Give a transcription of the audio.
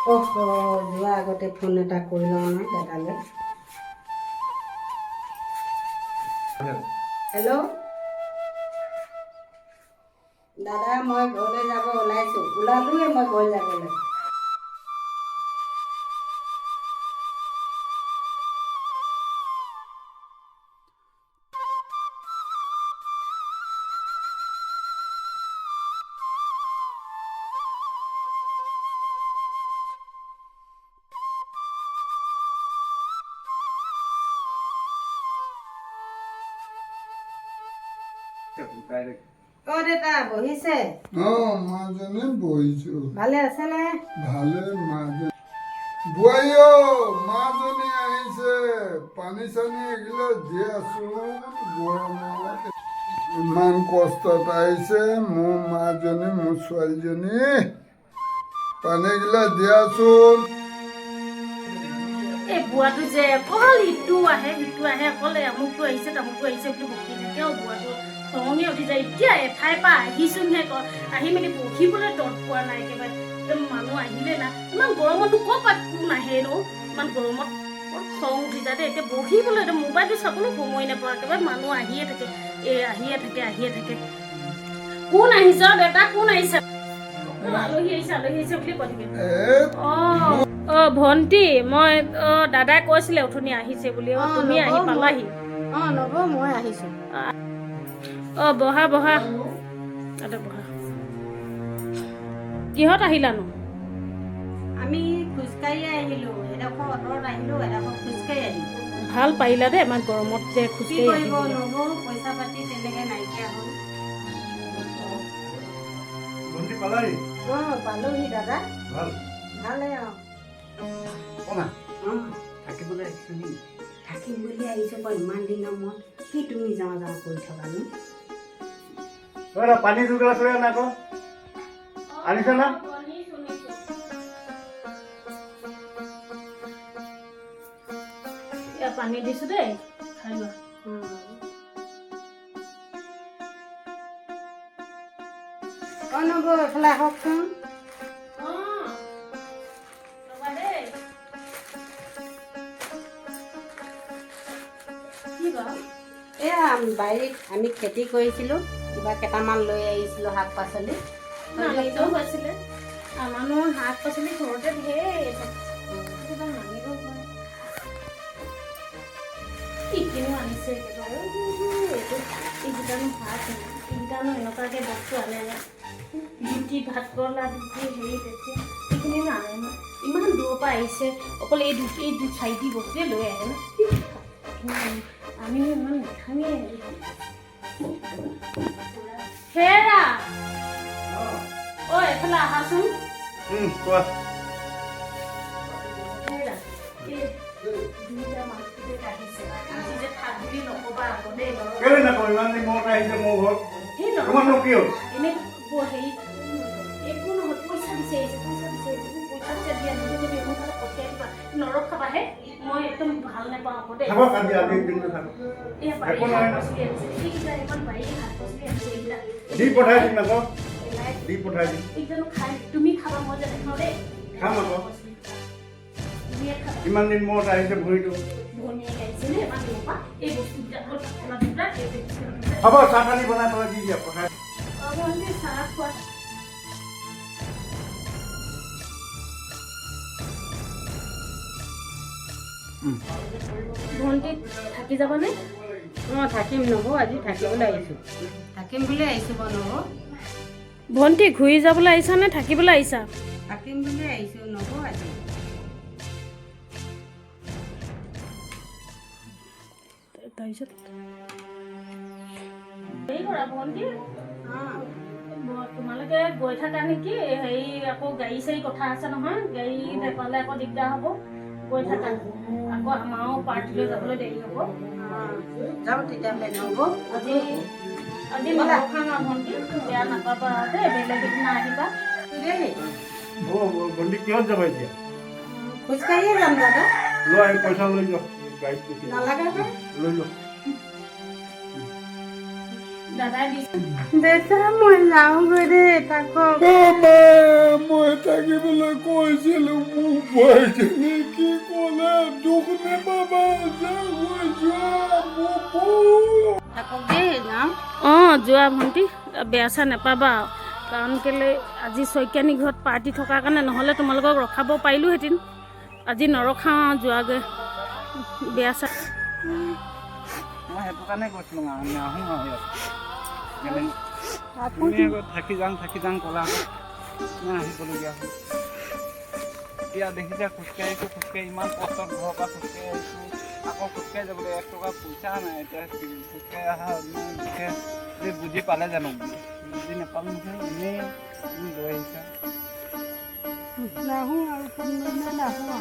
যোৱা আগতে ফোন এটা কৰি লওঁ নহয় দাদালৈ। হেল্ল' দাদা, মই ঘৰলৈ যাব ওলাইছোঁ। ওলালোৱে মই ঘৰ যাবলৈ। দেউতা বহিছে? মাজনী বহিছো। ভালে আছে নে? ভালে মাজনী। বোৱাৰী মাজনী আহিছে, পানী চানী এগিলা দিয়াচোন। গৰমত ইমান কষ্টত আহিছে মোৰ মাজনী, মোৰ ছোৱালীজনী। পানী এগিলা দিয়াচোন। এই বুঢ়াটো যে অকল ইটো আহে সিটো আহে, অকল আমুকটো আহিছে তামুকটো আহিছে বুলি বকি থাকে। বুঢ়াটো খঙে উঠি যায়। এতিয়া এঠাইৰ পৰা আহিছোনহে, আহি মেলি বহিবলৈ তত পোৱা নাই একেবাৰে। মানুহ আহিলে না, ইমান গৰমতো ক'ৰ পৰা কোন আহে নো? ইমান গৰমত খং উঠি যায় দেই। এতিয়া বহিবলৈ এতিয়া মোবাইলটো চাবলৈ সময় নাপাওঁ। একেবাৰে মানুহ আহিয়ে থাকে, আহিয়ে থাকে। কোন আহিছে দেউতা? কোন আহিছে? আলহী আহিছে বুলি কৈ থাকে। ভণ্টি, মই দাদাই কৈছিলে অথনি আহিছে বুলি। তুমি আহি পালাহি? নব, মই আহিছোঁ। বহা বহা। কিহত আহিলানো? আমি খোজকাঢ়ি আহিলোঁ। এডোখৰ অটত আহিলোঁ, এডোখৰ খোজকাঢ়ি আহিলোঁ। ভাল পাৰিলা দেই, ইমান গৰমত যে খোজকাঢ়ি আহিব। নব, পইচা পাতি তেনেকৈ নাইকিয়া হ'ল। পালাহি? পালোহি দাদা। ভালে থাকিবলৈ আহিছো। থাকিম বুলি আহিছোঁ বাৰু ইমান দিনৰ মূৰত। কি তুমি যাওঁ কৰি থকানো? পানী দুগিলাচ লৈ আনা আকৌ। আনিছা না? পানী দিছো দেই, খাই লোৱা। নব, এইফালে আহকচোন। এয়া বাৰীত আমি খেতি কৰিছিলোঁ, কিবা কেইটামান লৈ আহিছিলোঁ শাক পাচলি। হৈছিলে আমাৰো শাক পাচলি ঘৰতে ধেৰ নানিব কিনো আনিছে একেবাৰে। এইকেইটানো শাক, এইকেইটানো এনেকুৱাকে বস্তু আনে নে? ৰুটি, ভাত কৰলা, হেৰি তেতি এইখিনি নানে ন। ইমান দূৰৰ পৰা আহিছে, অকল এই চাৰিটি বস্তুৱে লৈ আহে ন। আমিও ইমান নাখামেই। হেৰা এফালে আহাচোন। কোৱা। কেলে নকওঁ, ইমান দিন মূৰত আহিছে মোৰ ঘৰত। তোমাৰনো কি হ'ল? মই একদম ভাল নাপাওঁ আকৌ দেই। দি পঠাই দিম আকৌ। তুমি খাবা, মই যে দেখাওঁ দেই। খাম আকৌ। ইমান দিন মূৰত আহিছে ভৰিটো। হ'ব, চাহ পানী বনাই পেলাই দি দিয়া, পঠাই। ভণ্টি থাকি যাবানে? থাকিম নব, আজি থাকিবলৈ আহিছোঁ। থাকিম বুলি আহিছোঁ বাৰু নব। ভণ্টি ঘূৰি যাবলৈ আহিছা নে থাকিবলৈ আহিছা? থাকিম বুলি আহিছোঁ নব আজি। তাৰপিছত হেৰি কৰা ভণ্টি, তোমালোকে গৈ থাকা নেকি? হেৰি আকৌ গাড়ী চাড়ী কথা আছে নহয়, গাড়ী নেপালে আকৌ দিগদাৰ হ'ব। গৈ থাকা, আকৌ আমাৰো পাৰ্টিলৈ যাবলৈ দেৰি হ'ব। যাওঁ তেতিয়াহ'লে নব। আজি নৰখাওঁ ভণ্টি, বেয়া নাপাবা দেই। বেলেগ এদিন আহিবা দেই। ভণ্টি কিহত যাবা এতিয়া? খোজকাঢ়িয়ে যাম দাদা। লোৱা, এই পইচা লৈ যোৱা, গাড়ীত নালাগে লৈ যোৱা। দাদাই দিছে দেউতা মই যাওঁগৈ দেই তাকক মই থাকিবলৈ কৈছিলো মোৰ বোৱাৰীজনী কি ক'লে দুখ নেপাবা তাকক দেই যাওঁ যোৱা ভণ্টি বেয়া চা নাপাবা কাৰণ কেলৈ আজি শইকীয়ানী ঘৰত পাৰ্টি থকাৰ কাৰণে নহ'লে তোমালোকক ৰখাব পাৰিলোঁহেঁতেন আজি নৰখাওঁ যোৱাগৈ বেয়া চা মই সেইটো কাৰণে কৈছিলোঁ আমি আহোঁ আৰু ইয়াত থাকি যাওঁ ক'লা মই আহিবলগীয়া হ'ল এতিয়া দেখিছে খোজকাঢ়ি ইমান কষ্টত ঘৰৰ পৰা খোজকাঢ়ি আহিছোঁ আকৌ খোজকাঢ়ি যাবলৈ 1 টকা পইচা নাই এতিয়া খোজকাঢ়ি অহা বিশেষ বুজি পালে জানো বুজি নাপালোঁ নহয় এনেই তুমি লৈ আহিছা নাহোঁ আৰু নাহোঁ